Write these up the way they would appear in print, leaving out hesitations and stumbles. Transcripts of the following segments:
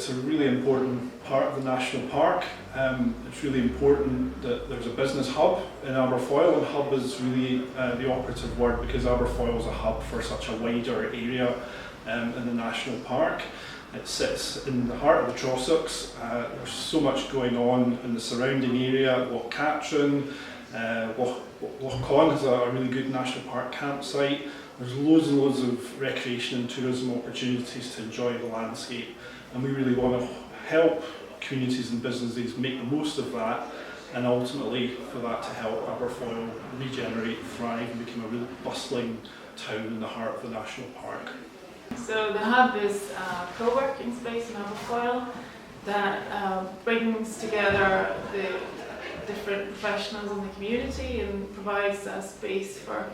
it's a really important part of the national park. It's really important that there's a business hub in Aberfoyle, and hub is really the operative word, because Aberfoyle is a hub for such a wider area in the national park. It sits in the heart of the Trossachs. There's so much going on in the surrounding area. Loch Catrin, Loch Con is a really good national park campsite. There's loads and loads of recreation and tourism opportunities to enjoy the landscape, and we really want to help communities and businesses make the most of that, and ultimately for that to help Aberfoyle regenerate, thrive and become a real bustling town in the heart of the national park. So the hub is a co-working space in Aberfoyle that brings together the different professionals in the community and provides a space for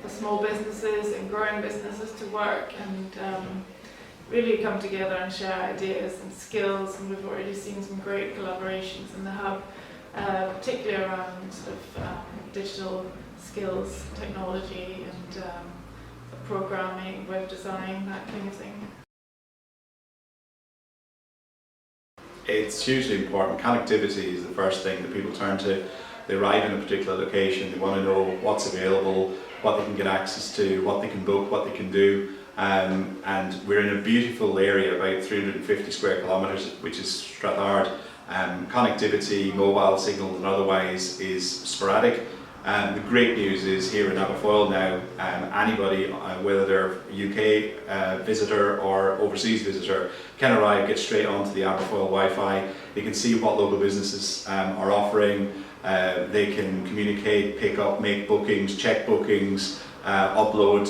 small businesses and growing businesses to work and really come together and share ideas and skills, and we've already seen some great collaborations in the hub, particularly around sort of digital skills, technology and programming, web design, that kind of thing. It's hugely important. Connectivity is the first thing that people turn to. They arrive in a particular location, they want to know what's available, what they can get access to, what they can book, what they can do. And we're in a beautiful area, about 350 square kilometres, which is Strathard. Connectivity, mobile signals and otherwise is sporadic. The great news is here in Aberfoyle now, anybody, whether they're a UK visitor or overseas visitor, can arrive, get straight onto the Aberfoyle Wi-Fi. They can see what local businesses are offering. They can communicate, pick up, make bookings, check bookings, upload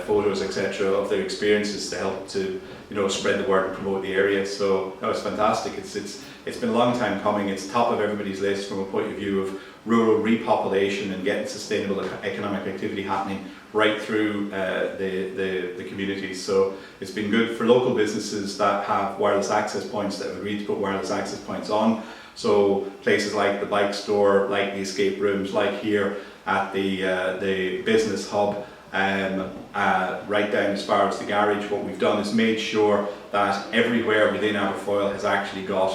photos, etc. of their experiences to help to spread the word and promote the area. So that was fantastic. It's been a long time coming. It's top of everybody's list from a point of view of rural repopulation and getting sustainable economic activity happening right through the communities. So it's been good for local businesses that have wireless access points, that have agreed to put wireless access points on. So places like the bike store, like the escape rooms, like here at the business hub, right down as far as the garage, what we've done is made sure that everywhere within Aberfoyle has actually got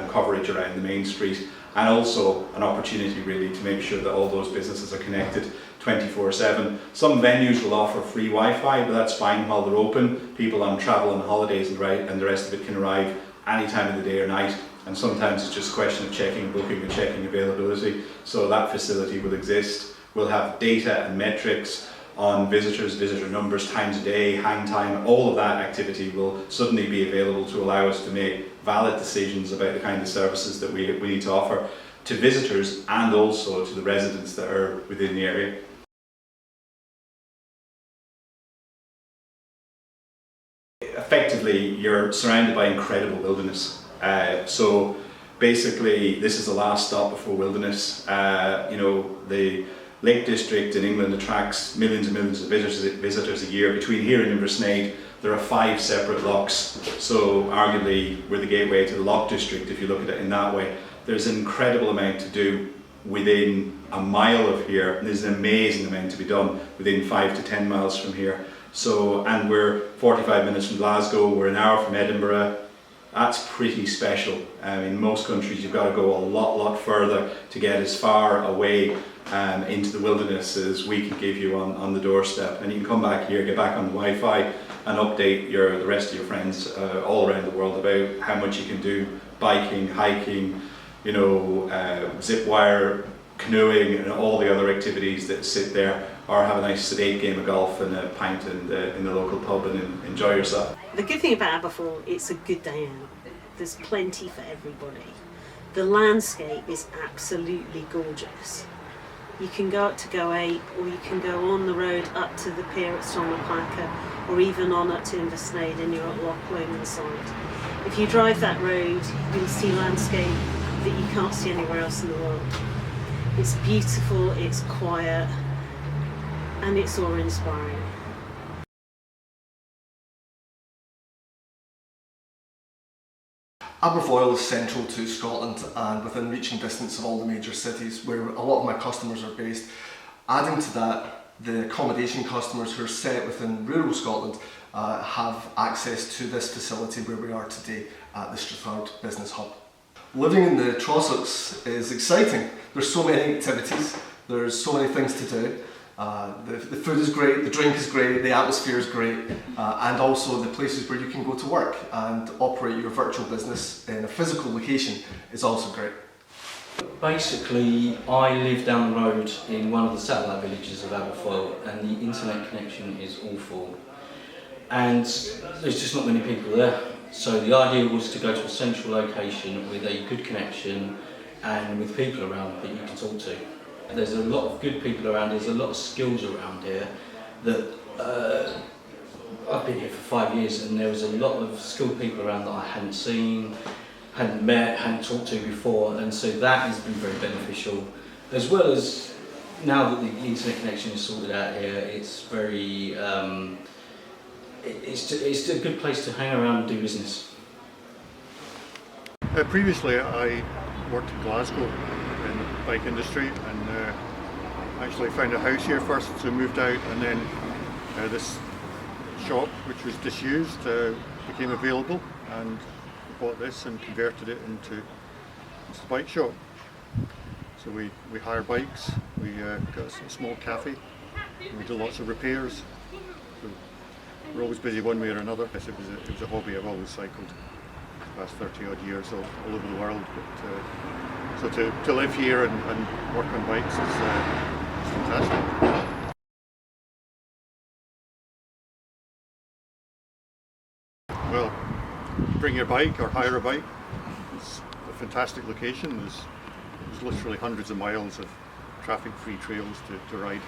coverage around the main street, and also an opportunity really to make sure that all those businesses are connected 24/7. Some venues will offer free Wi-Fi, but that's fine while they're open. People on travel and holidays and the rest of it can arrive any time of the day or night, and sometimes it's just a question of checking booking and checking availability. So that facility will exist. We'll have data and metrics on visitors, visitor numbers, times a day, hang time. All of that activity will suddenly be available to allow us to make valid decisions about the kind of services that we need to offer to visitors and also to the residents that are within the area. Effectively, you're surrounded by incredible wilderness. So basically, this is the last stop before wilderness. The Lake District in England attracts millions and millions of visitors a year. Between here and Inversnaid, there are 5 separate lochs. So arguably, we're the gateway to the Loch District if you look at it in that way. There's an incredible amount to do within a mile of here, and there's an amazing amount to be done within 5 to 10 miles from here. So, and we're 45 minutes from Glasgow, we're an hour from Edinburgh. That's pretty special. In most countries you've got to go a lot further to get as far away into the wilderness as we can give you on the doorstep. And you can come back here, get back on the Wi-Fi and update the rest of your friends all around the world about how much you can do biking, hiking, zip wire, canoeing and all the other activities that sit there, or have a nice sedate game of golf and a pint in the local pub and enjoy yourself. The good thing about Aberfoyle, it's a good day out. There's plenty for everybody. The landscape is absolutely gorgeous. You can go up to Go 8, or you can go on the road up to the pier at Stonleplaca, or even on up to Inversnaid and you're at Loch Lomond side. If you drive that road, you'll see landscape that you can't see anywhere else in the world. It's beautiful, it's quiet, and it's awe-inspiring. Aberfoyle is central to Scotland and within reaching distance of all the major cities where a lot of my customers are based. Adding to that, the accommodation customers who are set within rural Scotland have access to this facility where we are today at the Strathard Business Hub. Living in the Trossachs is exciting. There's so many activities, there's so many things to do. The food is great, the drink is great, the atmosphere is great, and also the places where you can go to work and operate your virtual business in a physical location is also great. Basically, I live down the road in one of the satellite villages of Aberfoyle, and the internet connection is awful. And there's just not many people there. So the idea was to go to a central location with a good connection and with people around that you can talk to. There's a lot of good people around, there's a lot of skills around here that I've been here for 5 years, and there was a lot of skilled people around that I hadn't seen, hadn't met, hadn't talked to before, and so that has been very beneficial. As well as now that the internet connection is sorted out here, it's very, it's a good place to hang around and do business. Previously I worked in Glasgow in the bike industry, and actually found a house here first, so moved out, and then this shop, which was disused, became available, and bought this and converted it into a bike shop. So we hire bikes, we got a small cafe, and we do lots of repairs. So we're always busy one way or another. It was a hobby. I've always cycled the past 30 odd years all over the world. But, so to live here and work on bikes is fantastic. Well, bring your bike or hire a bike. It's a fantastic location. There's literally hundreds of miles of traffic-free trails to ride.